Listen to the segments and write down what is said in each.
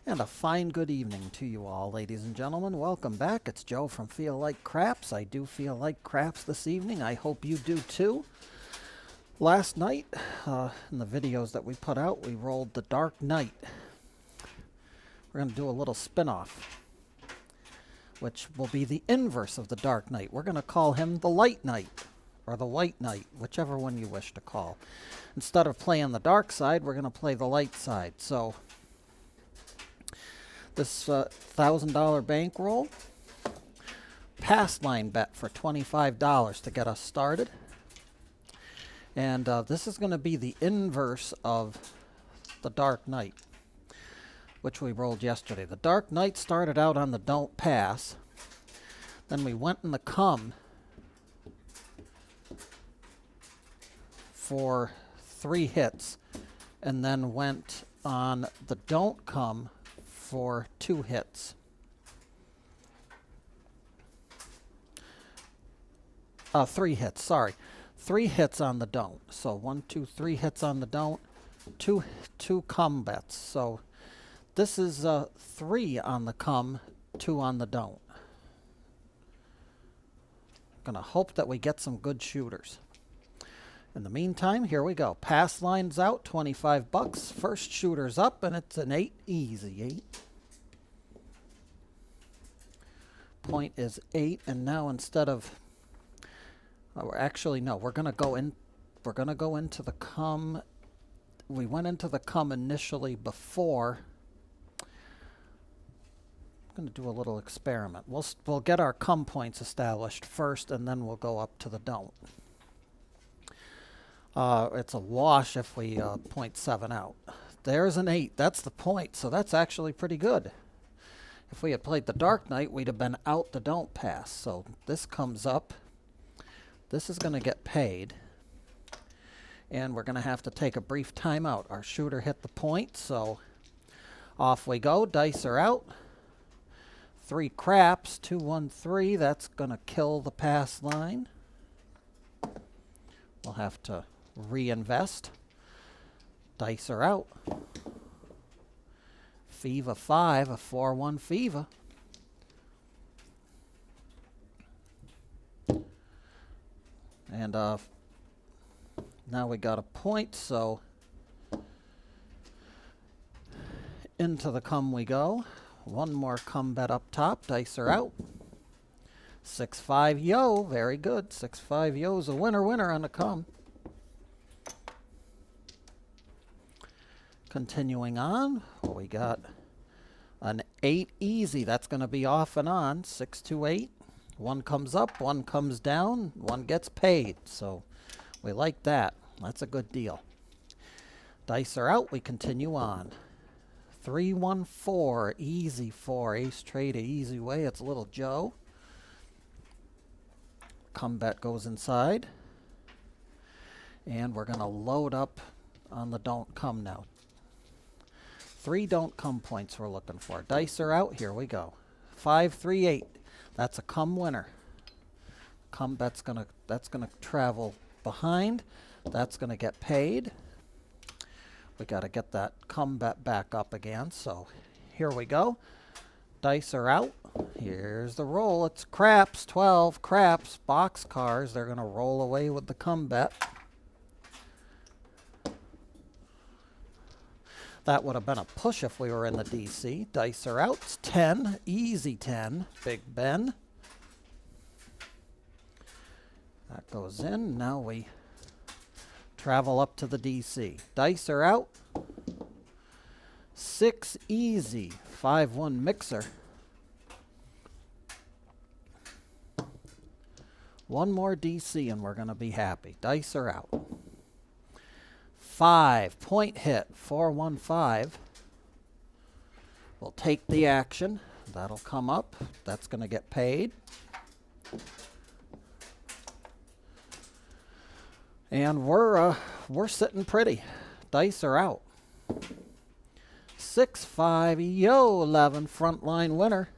And a fine good evening to you all, ladies and gentlemen. Welcome back. It's Joe from Feel Like Craps. I do feel like craps this evening. I hope you do too. Last night, in the videos that we put out, we rolled the Dark Knight. We're going to do a little spin-off, which will be the inverse of the Dark Knight. We're going to call him the Light Knight, or the White Knight, whichever one you wish to call. Instead of playing the dark side, we're going to play the light side. So this $1,000 bankroll, pass line bet for $25 to get us started. And this is going to be the inverse of the Dark Knight, which we rolled yesterday. The Dark Knight started out on the don't pass. Then we went in the come for 3 hits, and then went on the don't come for 2 hits. Three hits, sorry. 3 hits on the don't. So 1, 2, 3 hits on the don't. Two come bets. So this is 3 on the come, 2 on the don't. Gonna hope that we get some good shooters. In the meantime, here we go. Pass line's out, 25 bucks. First shooter's up, and it's an 8, easy 8. Point is 8, and now instead of, actually no, we're gonna go into the come. We went into the come initially before. I'm gonna do a little experiment. We'll get our come points established first, and then we'll go up to the don't. It's a wash if we point 7 out. There's an 8. That's the point, so that's actually pretty good. If we had played the Dark Knight, we'd have been out the don't pass. So this comes up. This is going to get paid. And we're going to have to take a brief timeout. Our shooter hit the point, so off we go. Dice are out. 3 craps, 2, 1, 3. That's going to kill the pass line. We'll have to reinvest. Dice are out. Fever 5, a 4-1 fever. And now we got a point, so into the come we go. 1 more come bet up top. Dice are out. 6-5 yo, very good. 6-5 yo's a winner on the come. Continuing on, we got an 8 easy. That's going to be off and on. 6-2-8. 1 comes up, 1 comes down, 1 gets paid. So we like that. That's a good deal. Dice are out. We continue on. 3-1-4, easy 4. Ace trade a easy way. It's Little Joe. Come bet goes inside. And we're going to load up on the don't come now. 3 don't come points we're looking for. Dice are out. Here we go. 5-3-8. That's a come winner. Come bet's that's gonna travel behind. That's gonna get paid. We got to get that come bet back up again. So here we go. Dice are out. Here's the roll. It's craps. 12 craps. Boxcars. They're gonna roll away with the come bet. That would have been a push if we were in the DC. Dice are out. It's 10. Easy 10. Big Ben. That goes in. Now we travel up to the DC. Dice are out. 6 easy. 5-1 mixer. 1 more DC and we're going to be happy. Dice are out. 5 point hit. 4-1-5. We'll take the action. That'll come up. That's going to get paid. And we're sitting pretty. Dice are out. 6-5 yo 11 frontline winner.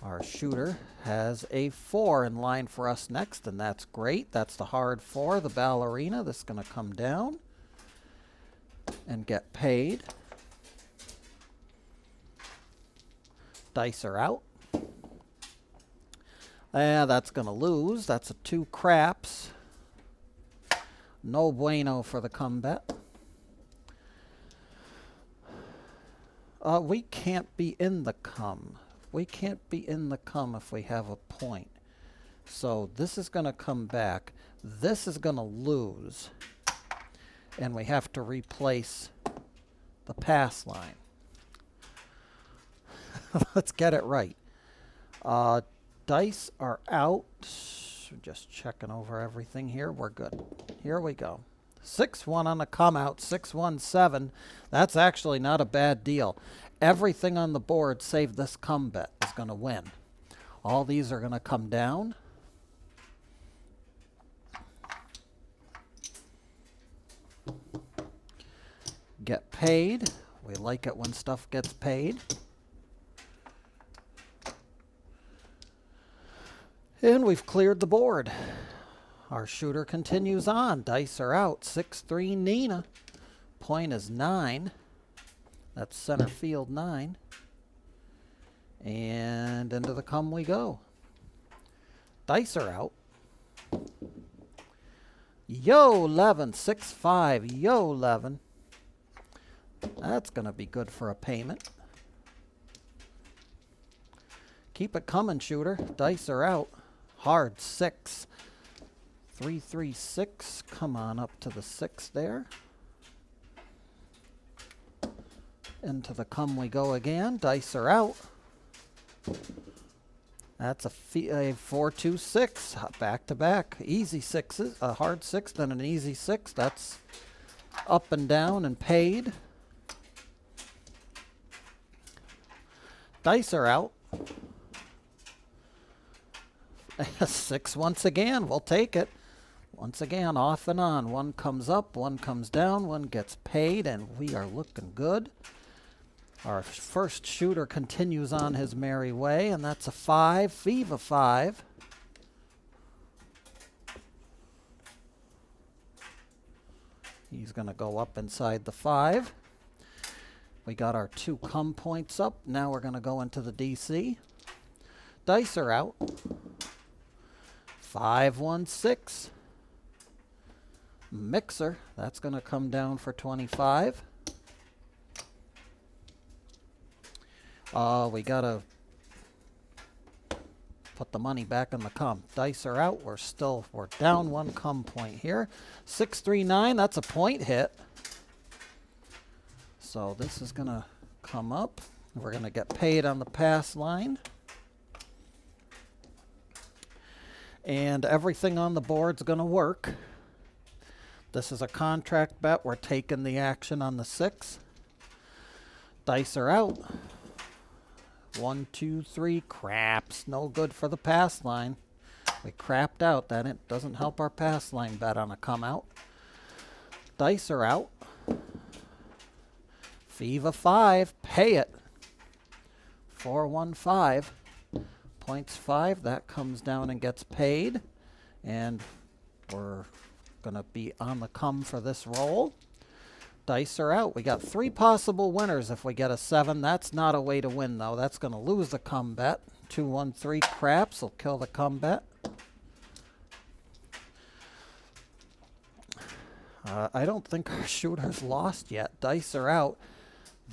Our shooter has a 4 in line for us next, and that's great. That's the hard 4, the ballerina. This is going to come down and get paid. Dice are out. That's going to lose. That's a 2 craps. No bueno for the comeback. We can't be in the come. We can't be in the come if we have a point. So this is going to come back. This is going to lose. And we have to replace the pass line. Let's get it right. Dice are out. Just checking over everything here. We're good. Here we go. 6-1 on the come out. 6-1-7. That's actually not a bad deal. Everything on the board save this come bet is going to win. All these are going to come down. Get paid. We like it when stuff gets paid. And we've cleared the board. Our shooter continues on. Dice are out. 6-3 Nina. Point is 9. That's center field 9. And into the come we go. Dice are out. Yo, 11. 6-5. Yo, 11. That's going to be good for a payment. Keep it coming, shooter. Dice are out. Hard 6. 3-3-6. Come on up to the 6 there. Into the come we go again. Dice are out. That's a 4-2-6. Back to back. Easy 6s. A hard 6, then an easy 6. That's up and down and paid. Dice are out. 6 once again. We'll take it. Once again, off and on. One comes up, one comes down, one gets paid, and we are looking good. Our first shooter continues on his merry way, and that's a 5. Viva 5. He's going to go up inside the 5. We got our 2 come points up. Now we're going to go into the DC. Dice are out. 5-1-6. Mixer. That's going to come down for 25. We got to put the money back in the come. Dice are out. We're down 1 come point here. 6-3-9. That's a point hit. So this is going to come up. We're going to get paid on the pass line. And everything on the board's going to work. This is a contract bet. We're taking the action on the 6. Dice are out. 1, 2, 3. Craps. No good for the pass line. We crapped out. That it doesn't help our pass line bet on a come out. Dice are out. Viva 5. Pay it. 4-1-5. Points 5. That comes down and gets paid. And we're going to be on the come for this roll. Dice are out. We got 3 possible winners if we get a 7. That's not a way to win, though. That's going to lose the come bet. 2-1-3 craps will kill the come bet. I don't think our shooter's lost yet. Dice are out.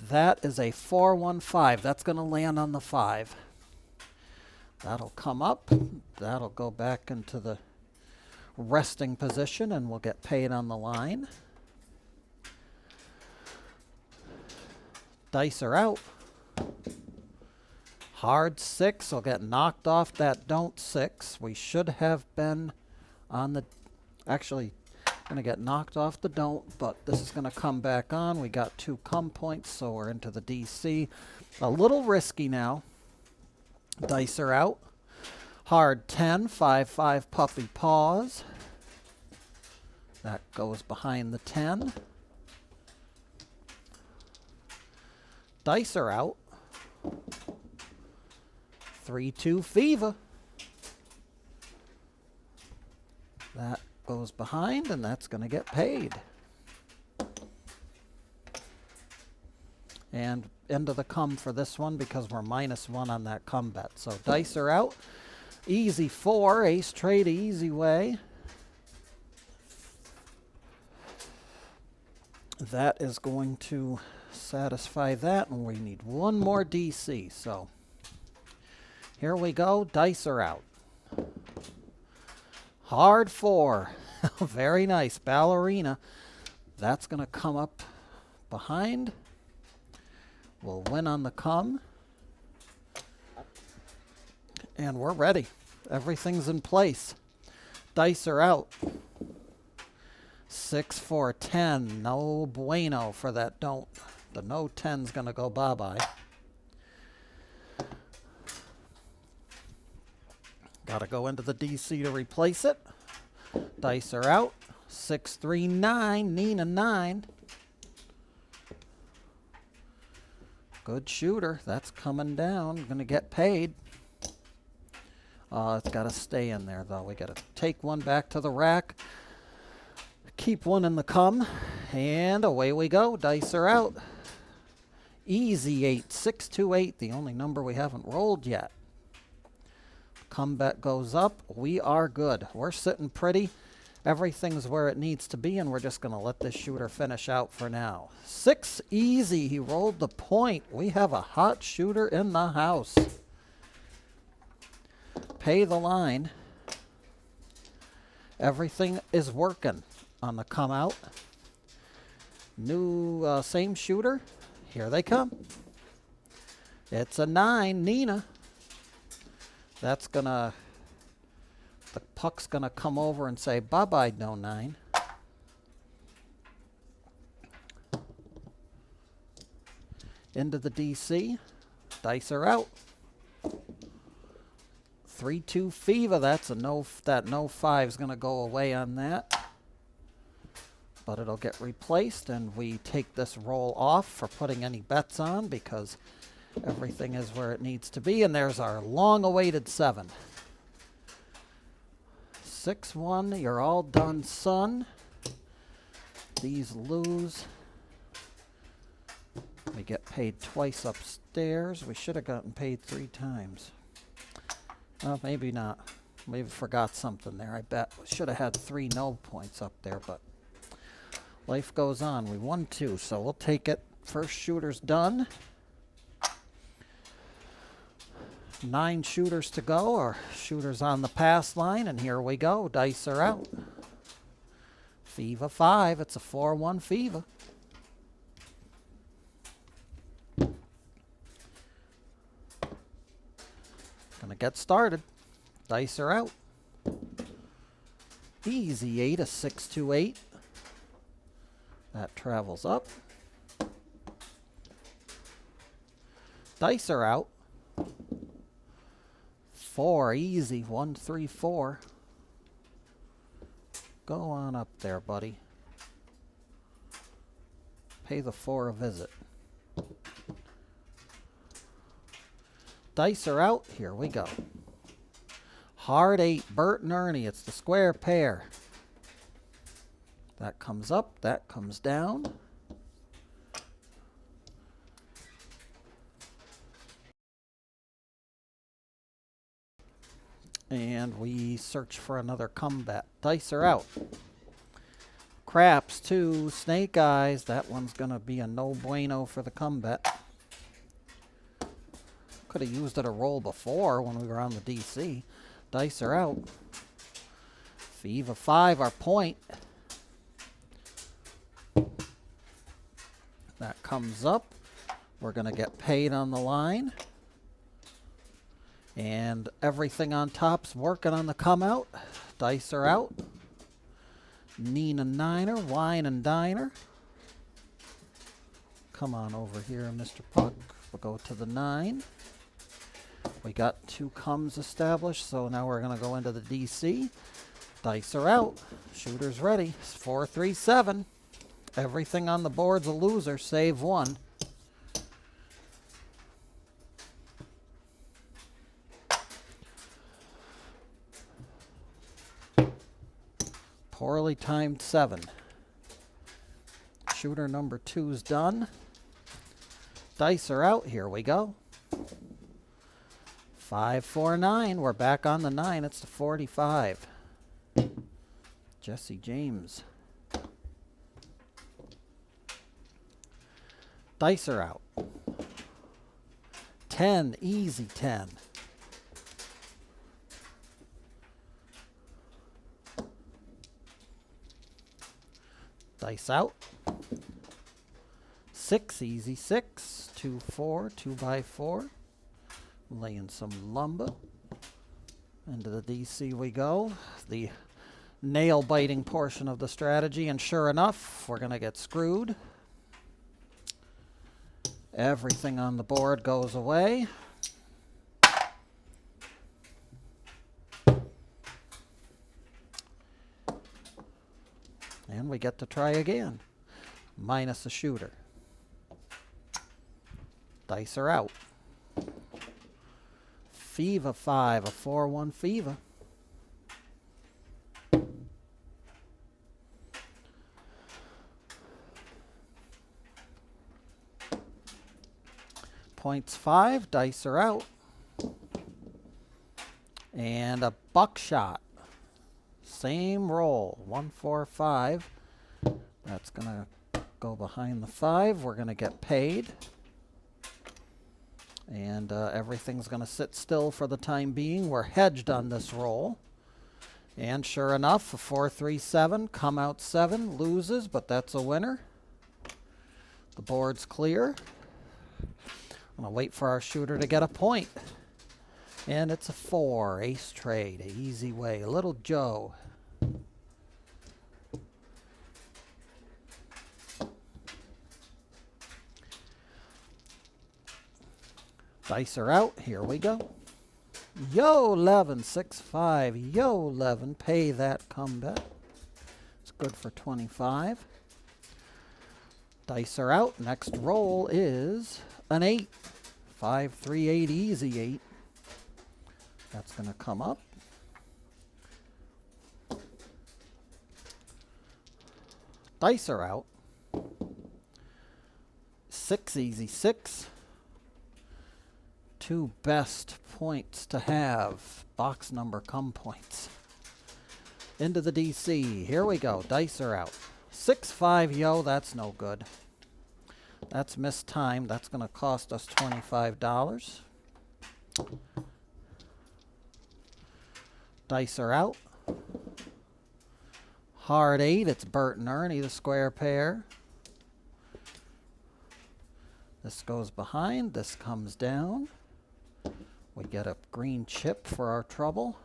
That is a 4-1-5. That's going to land on the 5. That'll come up. That'll go back into the resting position, and we'll get paid on the line. Dice are out. Hard 6 will get knocked off that don't 6. We should have been on the... Actually, going to get knocked off the don't, but this is going to come back on. We got 2 come points, so we're into the DC. A little risky now. Dice are out. Hard 10, 5-5 puppy paws. That goes behind the 10. Dice are out. 3-2 Viva. That goes behind, and that's going to get paid. And into the come for this one because we're -1 on that come bet. So dice are out. Easy 4, ace trade easy way. That is going to satisfy that, and we need one more DC. So here we go. Dice are out. Hard 4. Very nice. Ballerina. That's going to come up behind. We'll win on the come. And we're ready. Everything's in place. Dice are out. 6, 4, 10. No bueno for that don't. The no 10's going to go bye-bye. Got to go into the DC to replace it. Dice are out. 6, 3, 9. Nina 9. Good shooter. That's coming down. Going to get paid. It's got to stay in there, though. We got to take one back to the rack. Keep one in the come. And away we go. Dice are out. Easy 8. 6, 2, 8. The only number we haven't rolled yet. Come bet goes up. We are good. We're sitting pretty. Everything's where it needs to be, and we're just going to let this shooter finish out for now. 6 easy. He rolled the point. We have a hot shooter in the house. Pay the line. Everything is working on the come out. New same shooter. Here they come. It's a 9, Nina. That's going to... The puck's going to come over and say, bye-bye, no 9. Into the DC. Dice are out. 3, 2, Fever. That's a no. That no 5's going to go away on that. But it'll get replaced, and we take this roll off for putting any bets on because everything is where it needs to be. And there's our long-awaited 7. 6, 1, you're all done, son. These lose. We get paid twice upstairs. We should have gotten paid 3 times. Well, maybe not. Maybe forgot something there, I bet. We should have had 3 no points up there, but life goes on. We won 2, so we'll take it. First shooter's done. 9 shooters to go. Our shooters on the pass line, and here we go. Dice are out. Fever 5. It's a 4-1 Fever. Gonna get started. Dice are out. Easy 8, a 6, 2, 8. That travels up. Dice are out. 4, easy, 1, 3, 4. Go on up there, buddy. Pay the 4 a visit. Dice are out. Here we go. Hard 8, Bert and Ernie. It's the square pair. That comes up. That comes down. And we search for another comeback. Dice are out. Craps 2, Snake Eyes. That one's going to be a no bueno for the comeback. Could have used it a roll before when we were on the DC. Dice are out. Fever 5, our point. That comes up. We're going to get paid on the line. And everything on top's working on the come out. Dice are out. Nina Niner, Wine and Diner. Come on over here, Mr. Puck. We'll go to the 9. We got 2 comes established, so now we're going to go into the DC. Dice are out. Shooter's ready. 4, 3, 7. Everything on the board's a loser, save 1. Poorly timed 7. Shooter number 2's done. Dice are out. Here we go. 5, 4, 9. We're back on the 9. It's the 45. Jesse James. Dice are out. 10, easy 10. Dice out. 6, easy 6. 2, 4, 2 by 4. Laying some lumber. Into the DC we go. The nail biting portion of the strategy, and sure enough, we're going to get screwed. Everything on the board goes away. And we get to try again. Minus a shooter. Dice are out. Fever 5, a 4-1 Fever. Points 5, dice are out. And a buckshot. Same roll, 1, 4, 5. That's going to go behind the 5. We're going to get paid. And everything's going to sit still for the time being. We're hedged on this roll. And sure enough, a 4, 3, 7. Come out 7, loses, but that's a winner. The board's clear. I'm going to wait for our shooter to get a point. And it's a 4, ace trade, a easy way. Little Joe. Dice are out. Here we go. Yo, 11, 6, 5. Yo, 11, pay that comeback. It's good for 25. Dice are out. Next roll is an 8. 5, 3, 8, easy 8. That's going to come up. Dice are out. 6, easy 6. 2 best points to have. Box number come points. Into the DC. Here we go. Dice are out. 6, 5, yo, that's no good. That's mistimed. That's going to cost us $25. Dice are out. Hard 8. It's Bert and Ernie, the square pair. This goes behind. This comes down. We get a green chip for our trouble.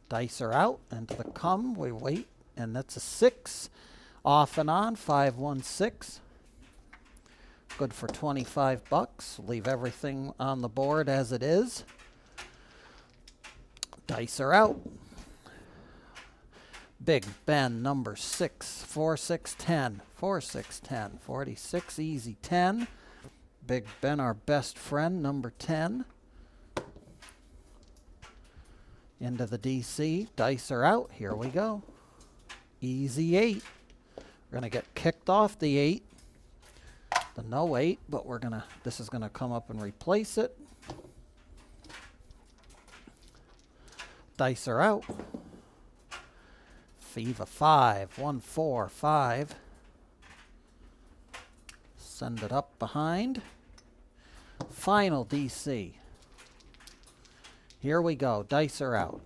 Dice are out. Into the come. We wait. And that's a 6. Off and on. 5, 1, 6. Good for 25 bucks. Leave everything on the board as it is. Dice are out. Big Ben, number 6. 4, 6, 10. 4, 6, 10. 46, easy 10. Big Ben, our best friend, number 10. Into the DC. Dice are out. Here we go. Easy 8. We're going to get kicked off the 8. The no 8, but this is going to come up and replace it. Dice are out. Fever 5. 1, 4, 5. Send it up behind. Final DC. Here we go. Dice are out.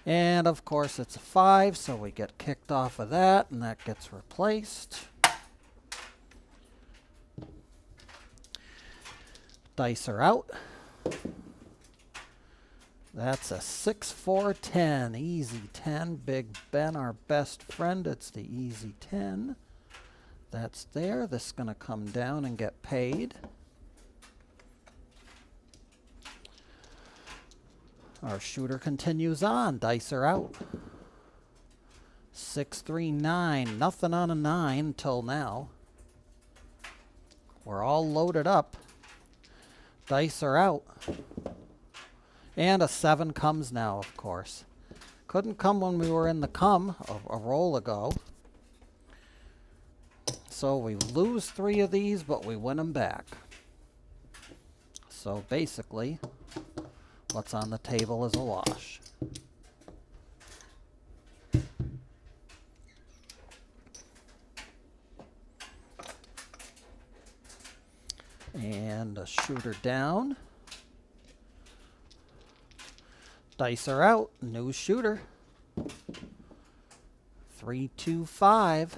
And of course it's a 5, so we get kicked off of that, and that gets replaced. Dice are out. That's a 6, 4, 10. Easy 10. Big Ben, our best friend. It's the easy 10. That's there. This is going to come down and get paid. Our shooter continues on. Dice are out. 6, 3, 9. Nothing on a 9 until now. We're all loaded up. Dice are out. And a 7 comes now, of course. Couldn't come when we were in the come a roll ago. So we lose 3 of these, but we win them back. So basically, what's on the table is a wash. And a shooter down. Dice are out. New shooter. 3, 2, 5.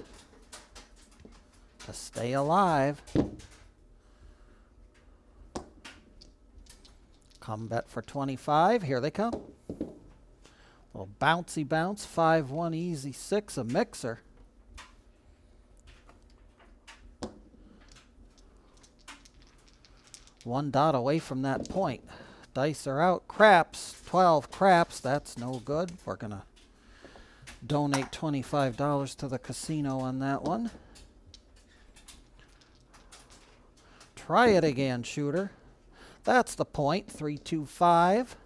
To stay alive. Come bet for 25. Here they come. Little bouncy bounce. 5, 1, easy 6. A mixer. One dot away from that point. Dice are out. Craps. 12 craps. That's no good. We're going to donate $25 to the casino on that one. Try it again, shooter. That's the point. 3, 2, 5.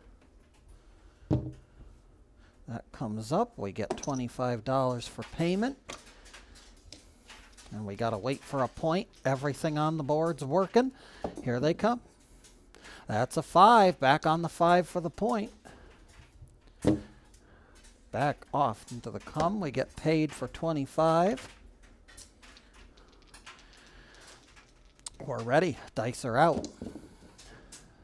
That comes up. We get $25 for payment. And we got to wait for a point. Everything on the board's working. Here they come. That's a 5. Back on the 5 for the point. Back off into the come. We get paid for 25. We're ready. Dice are out.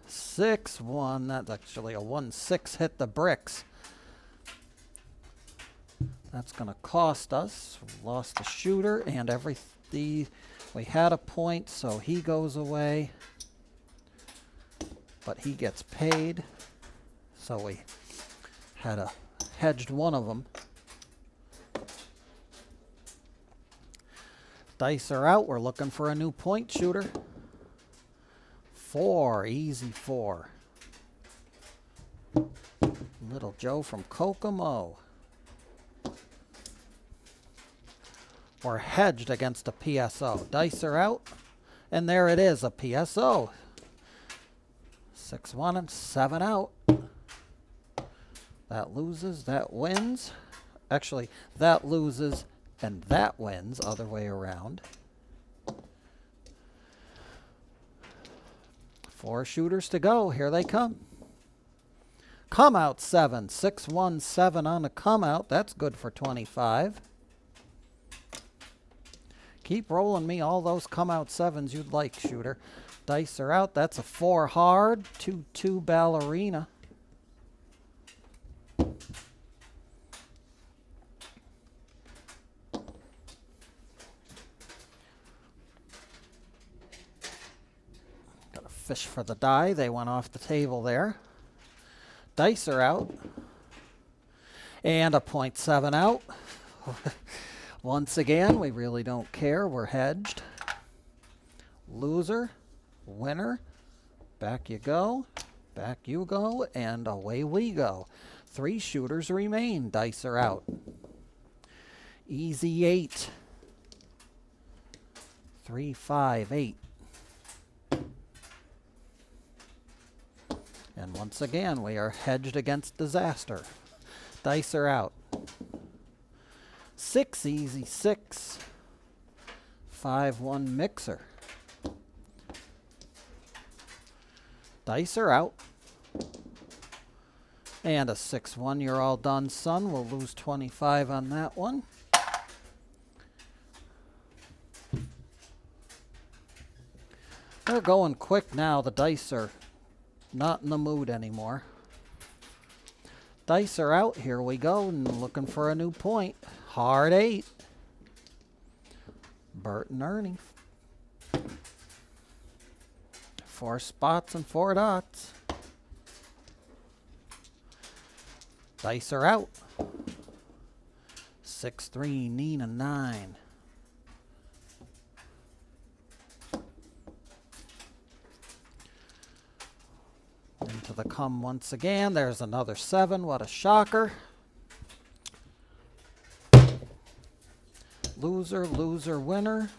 6, 1. That's actually a 1, 6 hit the bricks. That's going to cost us. We lost the shooter and everything. We had a point, so he goes away. But he gets paid. So we had a hedged one of them. Dice are out. We're looking for a new point shooter. 4, easy 4. Little Joe from Kokomo. We're hedged against a PSO. Dice are out. And there it is, a PSO. 6, 1, and 7 out. That loses, that wins. Actually, that loses and that wins, other way around. 4 shooters to go. Here they come. Come out 7. 6, 1, 7 on a come out. That's good for 25. Keep rolling me all those come out 7s you'd like, shooter. Dice are out. That's a 4 hard. 2, 2 ballerina. Got a fish for the die. They went off the table there. Dice are out. And a 0.7 out. Once again, we really don't care. We're hedged. Loser, winner, back you go, and away we go. 3 shooters remain. Dice are out. Easy 8. 3, 5, 8. And once again, we are hedged against disaster. Dice are out. 6, easy 6. 5, 1 mixer. Dice are out. And a 6, 1. You're all done, son. We'll lose 25 on that one. They're going quick now. The dice are not in the mood anymore. Dice are out. Here we go. And looking for a new point. Hard 8. Bert and Ernie. 4 spots and 4 dots. Dice are out. 6, 3, Nina 9. Into the come once again. There's another 7. What a shocker. Loser, loser, winner.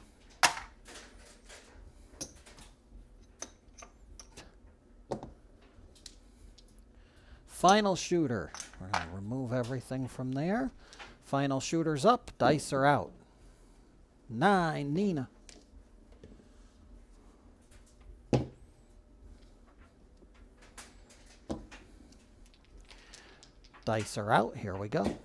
Final shooter. We're going to remove everything from there. Final shooter's up. Dice are out. 9, Nina. Dice are out. Here we go.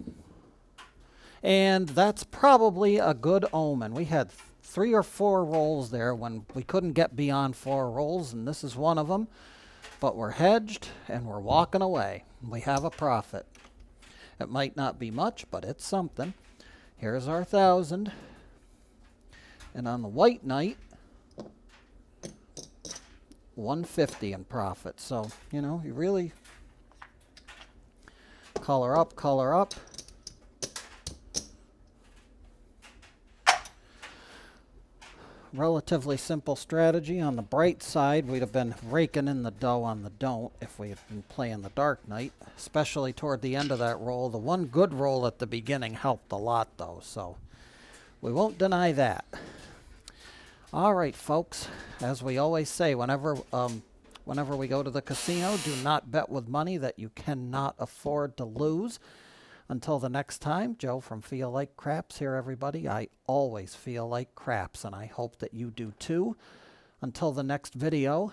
And that's probably a good omen. We had 3 or 4 rolls there when we couldn't get beyond 4 rolls, and this is one of them. But we're hedged, and we're walking away. We have a profit. It might not be much, but it's something. Here's our 1,000. And on the white night, 150 in profit. So, you know, you really color up, color up. Relatively simple strategy. On the bright side, we'd have been raking in the dough on the don't if we had been playing the dark night, especially toward the end of that roll. The one good roll at the beginning helped a lot, though, so we won't deny that. All right, folks, as we always say, whenever we go to the casino, do not bet with money that you cannot afford to lose. Until the next time, Joe from Feel Like Craps here, everybody. I always feel like craps, and I hope that you do too. Until the next video,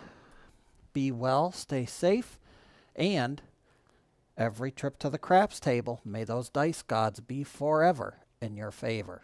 be well, stay safe, and every trip to the craps table, may those dice gods be forever in your favor.